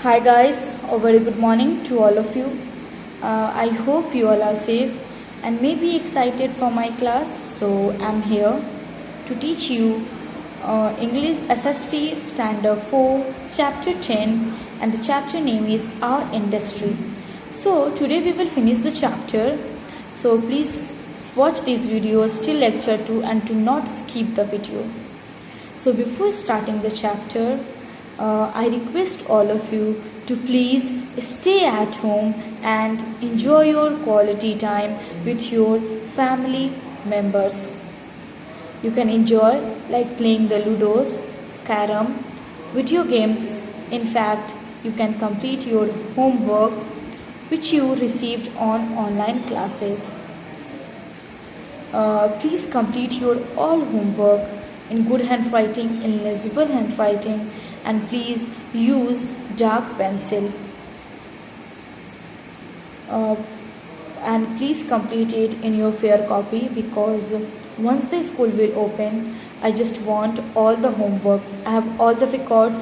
Hi guys, a very good morning to all of you. I hope you all are safe and maybe excited for my class. So I'm here to teach you English SST Standard 4 Chapter 10, and the chapter name is Our Industries. So today we will finish the chapter. So please watch these videos till lecture 2 and do not skip the video. So before starting the chapter, I request all of you to please stay at home and enjoy your quality time with your family members. You can enjoy like playing the ludos, carom, video games. In fact, you can complete your homework which you received on online classes. Please complete your all homework in good handwriting, in legible handwriting, and please use dark pencil. And please complete it in your fair copy, because once the school will open, I just want all the homework. I have all the records,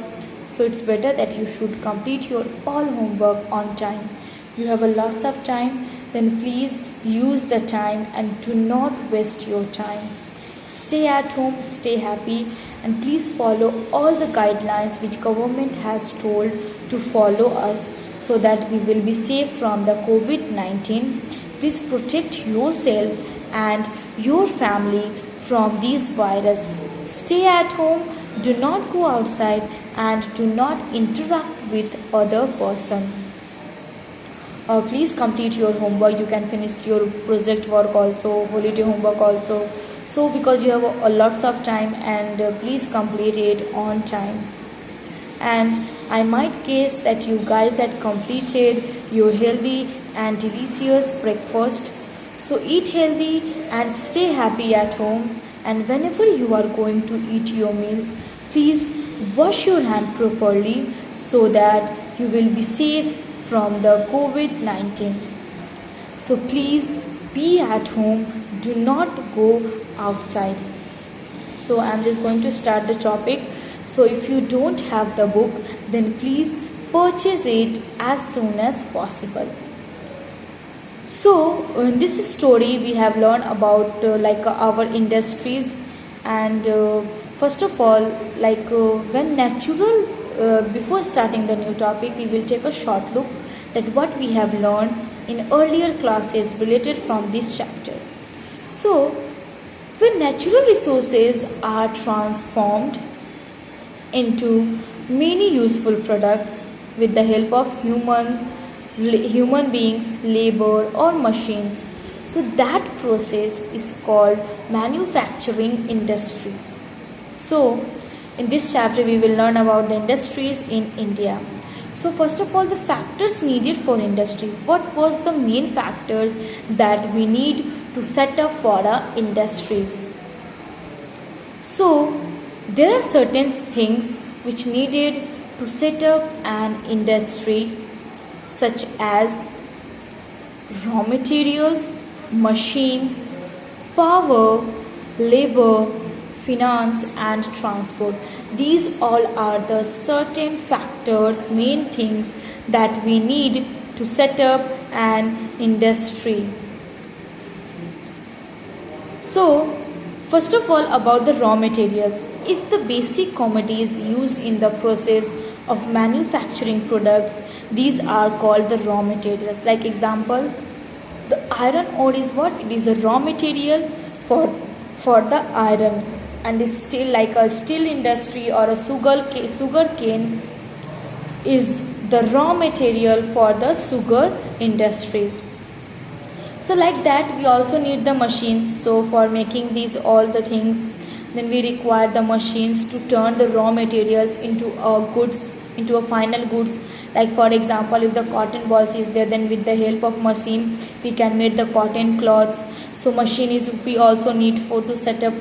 so it's better that you should complete your all homework on time. You have a lots of time, then please use the time and do not waste your time. Stay at home, stay happy, and please follow all the guidelines which government has told to follow us, so that we will be safe from the COVID-19. Please protect yourself and your family from this virus. Stay at home, do not go outside, and do not interact with other person. Please complete your homework. You can finish your project work also, holiday homework also. So because you have a lots of time, and please complete it on time. And I might guess that you guys had completed your healthy and delicious breakfast. So eat healthy and stay happy at home. And whenever you are going to eat your meals, please wash your hand properly, so that you will be safe from the COVID-19. So please be at home, do not go outside. So I'm just going to start the topic. So if you don't have the book, then please purchase it as soon as possible. So in this story we have learned about our industries, and first of all, when natural before starting the new topic, we will take a short look at what we have learned in earlier classes related from this chapter. So when natural resources are transformed into many useful products with the help of human beings, labor or machines, so that process is called manufacturing industries. So in this chapter we will learn about the industries in India. So first of all, the factors needed for industry. What was the main factors that we need to set up for our industries? So there are certain things which needed to set up an industry, such as raw materials, machines, power, labor, finance and transport. These all are the certain factors, main things that we need to set up an industry. So first of all, about the raw materials. If the basic commodities used in the process of manufacturing products, these are called the raw materials. Like example, the iron ore is what? It is a raw material for the iron, and is still like a steel industry, or a sugar cane is the raw material for the sugar industries. So like that, we also need the machines. So for making these all the things, then we require the machines to turn the raw materials into a final goods. Like for example, if the cotton balls is there, then with the help of machine we can make the cotton cloths. So machine is we also need for to set up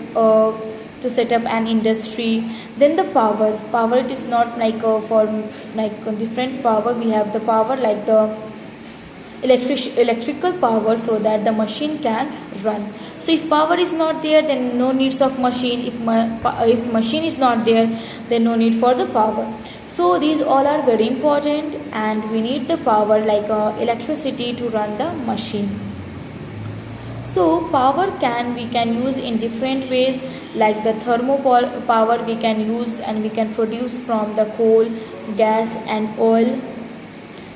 an industry. Then the power it is not like for like a different power. We have the power like the electrical power, so that the machine can run. So if power is not there, then no needs of machine. If machine is not there, then no need for the power. So these all are very important, and we need the power like electricity to run the machine. So power we can use in different ways, like the thermal power we can use and we can produce from the coal, gas and oil.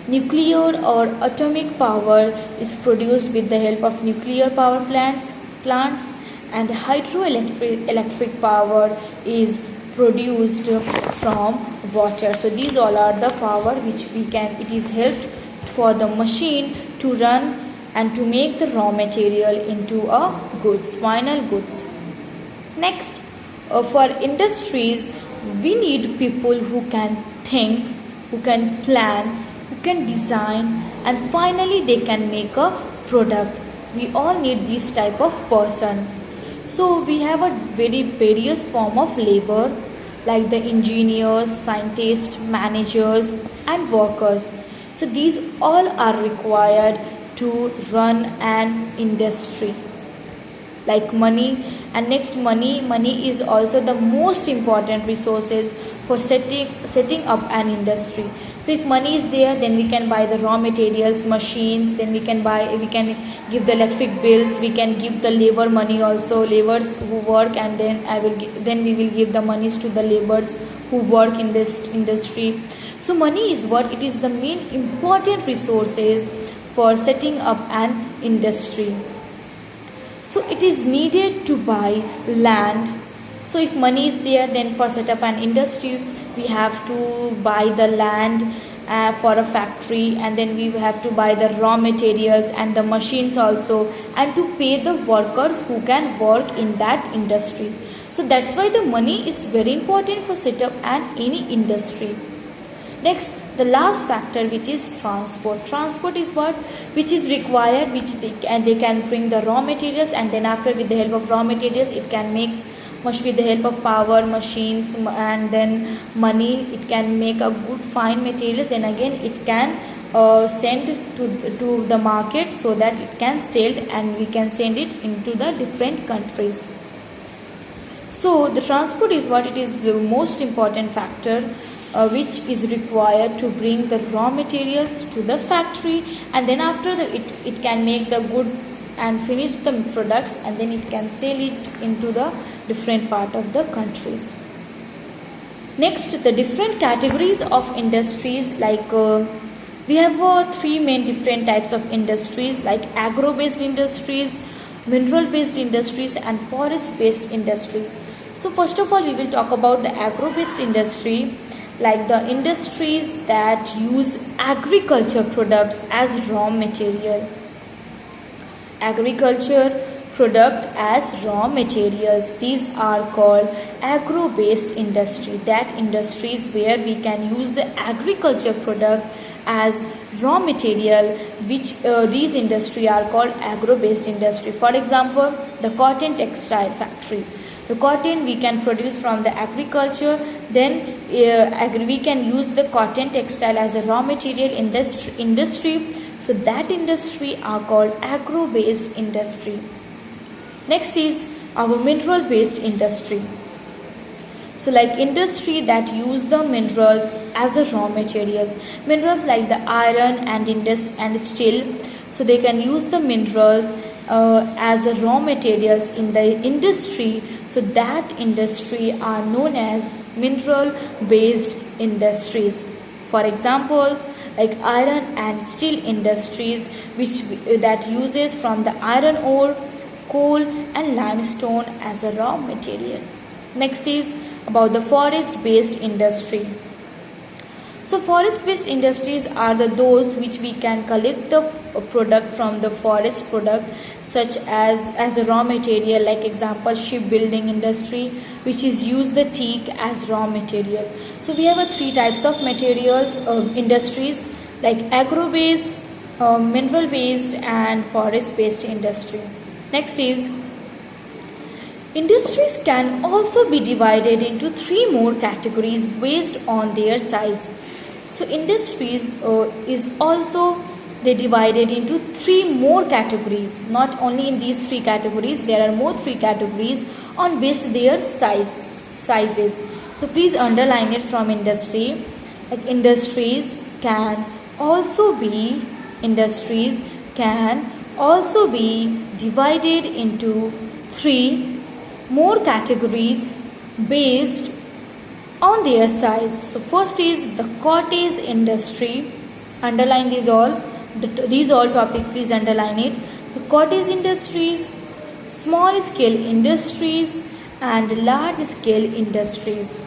Nuclear or atomic power is produced with the help of nuclear power plants, and hydroelectric power is produced from water. So these all are the power which it is helped for the machine to run and to make the raw material into a final goods. Next, for industries, we need people who can think, who can plan, who can design, and finally they can make a product. We all need this type of person. So we have a very various form of labor, like the engineers, scientists, managers and workers. So these all are required to run an industry. Like money, and next money is also the most important resources for setting up an industry. So if money is there, then we can buy the raw materials, machines, then we can give the electric bills, we can give the labor money also, laborers who work, and then we will give the monies to the laborers who work in this industry. So money is it is the main important resources for setting up an industry. So it is needed to buy land. So if money is there, then for set up an industry, we have to buy the land for a factory, and then we have to buy the raw materials and the machines also, and to pay the workers who can work in that industry. So that's why the money is very important for set up any industry. Next, the last factor, which is transport. Transport is which is required, which they can bring the raw materials, and then after with the help of raw materials it can make with the help of power, machines and then money, it can make a good fine materials. Then again it can send to the market so that it can sell, and we can send it into the different countries. So the transport is it is the most important factor which is required to bring the raw materials to the factory, and then after it can make the good and finish the products, and then it can sell it into the different part of the countries. Next, the different categories of industries, like we have three main different types of industries, like agro-based industries, mineral-based industries and forest-based industries. So first of all, we will talk about the agro-based industry, like the industries that use agriculture products as raw material. Agriculture product as raw materials, these are called agro-based industry. That industries where we can use the agriculture product as raw material, which these industry are called agro-based industry. For example, the cotton textile factory. The cotton we can produce from the agriculture, then we can use the cotton textile as a raw material in this industry. So that industry are called agro-based industry. Next is our mineral-based industry. So like industry that use the minerals as a raw materials. Minerals like the iron and steel. So they can use the minerals as a raw materials in the industry. So that industry are known as mineral-based industries. For examples, like iron and steel industries, that uses from the iron ore, coal and limestone as a raw material. Next is about the forest-based industry. So forest-based industries are those which we can collect the product from the forest product, such as a raw material, like example shipbuilding industry, which is use the teak as raw material. So we have three types of materials industries, like agro-based, mineral-based and forest-based industry. Next is industries can also be divided into three more categories based on their size. So industries is also they divided into three more categories. Not only in these three categories, there are more three categories on based their sizes. So please underline it from industry. Like industries can also be divided into three more categories based on their size. So first is the cottage industry. Underline these all. These all topic, please underline it. The cottage industries, small scale industries, and large scale industries.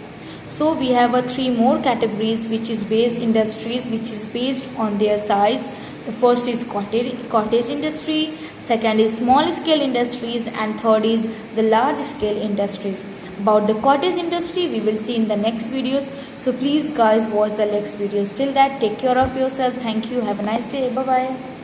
So we have three more categories, which is based industries, which is based on their size. The first is cottage industry, second is small scale industries, and third is the large scale industries. About the cottage industry we will see in the next videos. So please guys watch the next videos. Till that, take care of yourself. Thank you. Have a nice day. Bye bye.